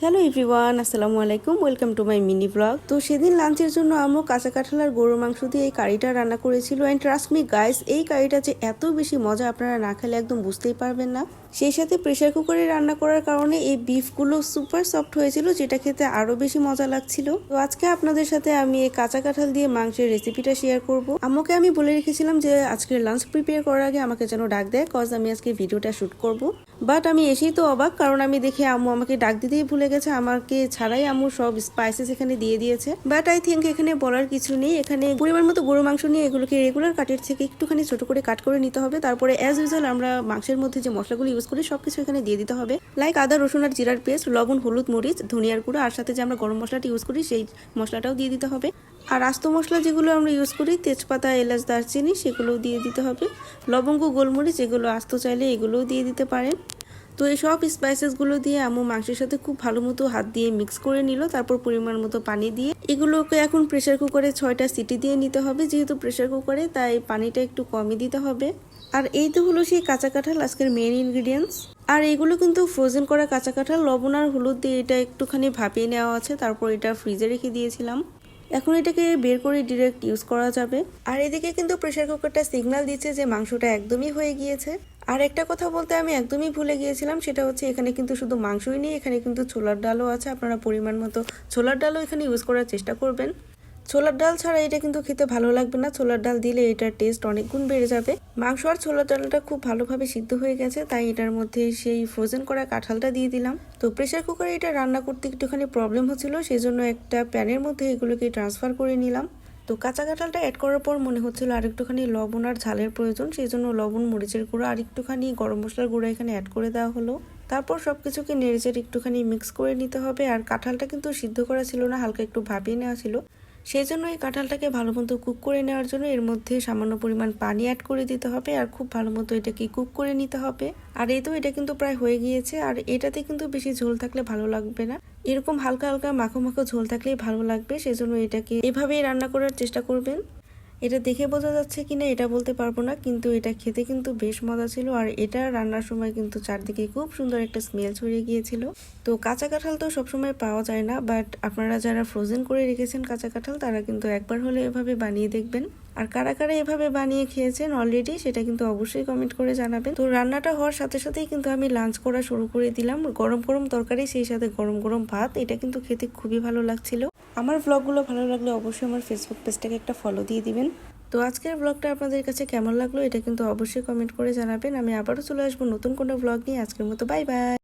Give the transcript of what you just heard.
Hello everyone, আসসালামু আলাইকুম। Welcome to my mini blog. তো সেদিন লাঞ্চের জন্য আম্মু কাঁচা কাঁঠাল আর গরুর মাংস দিয়ে এই কারিটা রান্না করেছিল। অ্যান্ড ট্রাস্ট মি গাইস, এই কারিটা যে এত বেশি মজা আপনারা না খেলে একদম বুঝতেই পারবেন না। সেই সাথে প্রেশার কুকারে রান্না করার কারণে এই বিফগুলো সুপার সফট হয়েছিল, যেটা খেতে আরো বেশি মজা লাগছিল। তো আজকে আপনাদের সাথে আমি এই কাঁচা কাঁঠাল দিয়ে মাংসের রেসিপিটা শেয়ার করব। আম্মুকে আমি বলে রেখেছিলাম যে আজকের লাঞ্চ প্রিপেয়ার করার আগে আমাকে যেন ডাক দেয়, কজ আমি আজকে ভিডিওটা শুট করব। বাট আমি এসেই তো অবাক, কারণ আমি দেখি আম্মু আমাকে ডাক দিতেই ভুলে গেছে। আমাকে ছাড়াই আম্মু সব স্পাইসেস এখানে দিয়ে দিয়েছে। বাট আই থিঙ্ক এখানে বলার কিছু নেই। এখানে পরিমাণ মতো গরু মাংস নিয়ে এগুলোকে রেগুলার কাটের থেকে একটুখানি ছোট করে কাট করে নিতে হবে। তারপরে অ্যাজ ইউজুয়াল আমরা মাংসের মধ্যে যে মশলাগুলো ইউজ করি সবকিছু এখানে দিয়ে দিতে হবে। লাইক আদা, রসুন আর জিরার পেস্ট, লবণ, হলুদ, মরিচ, ধনিয়ার গুঁড়ো, আর সাথে যে আমরা গরম মশলাটা ইউজ করি সেই মশলাটাও দিয়ে দিতে হবে। আর আস্ত মশলা যেগুলো আমরা ইউজ করি, তেজপাতা, এলাচ, দারচিনি, সেগুলোও দিয়ে দিতে হবে। লবঙ্গ, গোলমরিচ এগুলো আস্ত চাইলে এগুলোও দিয়ে দিতে পারেন। তো এই সব স্পাইসেসগুলো দিয়ে আম্মু মাংসের সাথে খুব ভালো মতো হাত দিয়ে মিক্স করে নিল। তারপর পরিমাণ মতো পানি দিয়ে এগুলোকে এখন প্রেসার কুকারে 6টা সিটি দিয়ে নিতে হবে। যেহেতু প্রেসার কুকারে, তাই পানিটা একটু কমই দিতে হবে। আর এই তো হলো সেই কাঁচা কাঁঠাল, আজকের মেইন ইনগ্রিডিয়েন্টস। আর এগুলো কিন্তু ফ্রোজেন করা কাঁচা কাঁঠাল, লবণ আর হলুদ দিয়ে এটা একটুখানি ভাপিয়ে নেওয়া আছে। তারপর এটা ফ্রিজে রেখে দিয়েছিলাম। এখন এটাকে বের করে ডিরেক্ট ইউজ করা যাবে। আর এদিকে কিন্তু প্রেসার কুকারটা সিগন্যাল দিচ্ছে যে মাংসটা একদমই হয়ে গিয়েছে। আর একটা কথা বলতে আমি একদমই ভুলে গিয়েছিলাম, সেটা হচ্ছে এখানে কিন্তু শুধু মাংসই নেই, এখানে কিন্তু ছোলার ডালও আছে। আপনারা পরিমাণ মতো ছোলার ডালও এখানে ইউজ করার চেষ্টা করবেন। ছোলার ডাল ছাড়া এটা কিন্তু খেতে ভালো লাগবে না, ছোলার ডাল দিলে এটার টেস্ট অনেক গুণ বেড়ে যাবে। মাংস আর ছোলার ডালটা খুব ভালোভাবে সিদ্ধ হয়ে গেছে, তাই এটার মধ্যে সেই ফ্রোজেন করা কাঁঠালটা দিয়ে দিলাম। তো প্রেসার কুকারে এটা রান্না করতে একটুখানি প্রবলেম হচ্ছিল, সেই জন্য একটা প্যানের মধ্যে এগুলোকে ট্রান্সফার করে নিলাম। তো কাঁচা কাঁঠালটা অ্যাড করার পর মনে হচ্ছিল আর একটুখানি লবণ আর ঝালের প্রয়োজন, সেই জন্য লবণ, মরিচের গুঁড়ো আর একটুখানি গরম মশলার গুঁড়ো এখানে অ্যাড করে দেওয়া হলো। তারপর সবকিছুকে নেড়েচেড়ে একটুখানি মিক্স করে নিতে হবে। আর কাঁঠালটা কিন্তু সিদ্ধ করা ছিল না, হালকা একটু ভাপিয়ে নেওয়া ছিল। সেই জন্য এই কাঁঠালটাকে ভালো মতো কুক করে নেওয়ার জন্য এর মধ্যে সামান্য পরিমাণ পানি অ্যাড করে দিতে হবে আর খুব ভালো মতো এটাকে কুক করে নিতে হবে। আর এই তো এটা কিন্তু প্রায় হয়ে গিয়েছে। আর এটাতে কিন্তু বেশি ঝোল থাকলে ভালো লাগবে না, এরকম হালকা হালকা মাখো মাখো ঝোল থাকলেই ভালো লাগবে। সেজন্য এটাকে এভাবেই রান্না করার চেষ্টা করবেন। এটা দেখে বোঝা যাচ্ছে কিনা এটা বলতে পারবো না, কিন্তু এটা খেতে কিন্তু বেশ মজা ছিল। আর এটা রান্নার সময় কিন্তু চারদিকে খুব সুন্দর একটা স্মেল ছড়িয়ে গিয়েছিল। তো কাঁচা কাঁঠাল তো সবসময় পাওয়া যায় না, বাট আপনারা যারা ফ্রোজেন করে রেখেছেন কাঁচা কাঁঠাল, তারা কিন্তু একবার হলে এভাবে বানিয়ে দেখবেন। আর কারা কারা এভাবে বানিয়ে খেয়েছেন অলরেডি, সেটা কিন্তু অবশ্যই কমেন্ট করে জানাবেন। তো রান্নাটা হওয়ার সাথে সাথেই কিন্তু আমি লাঞ্চ করা শুরু করে দিলাম। গরম গরম তরকারি, সেই সাথে গরম গরম ভাত, এটা কিন্তু খেতে খুবই ভালো লাগছিল। আমার ব্লগগুলো ভালো লাগলে অবশ্যই আমার ফেসবুক পেজটাকে একটা ফলো দিয়ে দিবেন। তো আজকের ব্লগটা আপনাদের কাছে কেমন লাগলো এটা কিন্তু অবশ্যই কমেন্ট করে জানাবেন। আমি আবারও চলে আসবো নতুন কোনো ব্লগ নিয়ে। আজকের মতো বাই বাই।